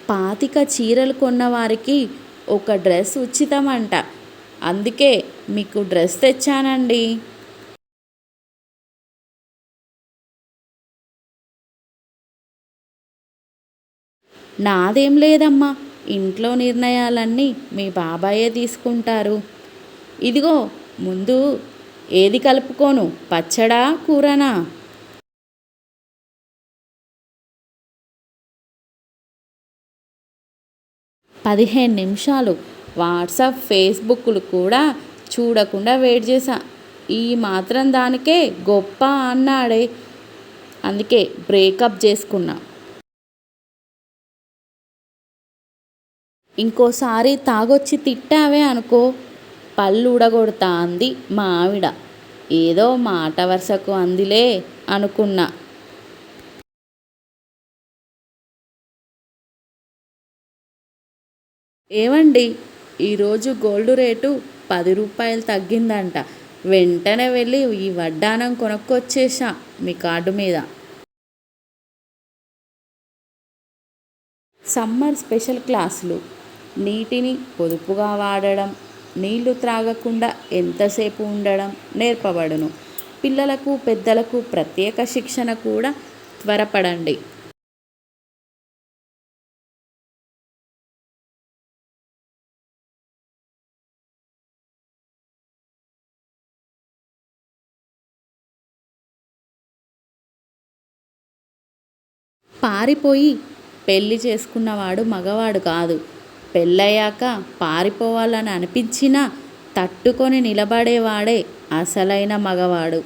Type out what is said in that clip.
25 చీరలు కొన్నవారికి ఒక డ్రెస్ ఉచితమంట. అందుకే మీకు డ్రెస్ తెచ్చానండి. నాదేం లేదమ్మా, ఇంట్లో నిర్ణయాలన్నీ మీ బాబాయే తీసుకుంటారు. ఇదిగో ముందు ఏది కలుపుకోను, పచ్చడా కూరనా? 15 నిమిషాలు వాట్సాప్ ఫేస్బుక్లు కూడా చూడకుండా వెయిట్ చేశా. ఈ మాత్రం దానికే గొప్ప అన్నాడే. అందుకే బ్రేకప్ చేసుకున్నా. ఇంకోసారి తాగొచ్చి తిట్టావే అనుకో, పళ్ళు ఊడగొడతా అంది మా ఆవిడ. ఏదో మాట వరుసకు అందిలే అనుకున్నా. ఏవండి, ఈరోజు గోల్డ్ రేటు 10 రూపాయలు తగ్గిందంట. వెంటనే వెళ్ళి ఈ వడ్డానం కొనుక్కొచ్చేసా మీ కార్డు మీద. సమ్మర్ స్పెషల్ క్లాసులు. నీటిని పొదుపుగా వాడడం, నీళ్లు త్రాగకుండా ఎంతసేపు ఉండడం నేర్పబడును. పిల్లలకు పెద్దలకు ప్రత్యేక శిక్షణ కూడా. త్వరపడండి. పారిపోయి పెళ్లి చేసుకున్నవాడు మగవాడు కాదు. పెళ్ళయ్యాక పారిపోవాలని అనిపించినా తట్టుకొని నిలబడేవాడే అసలైన మగవాడు.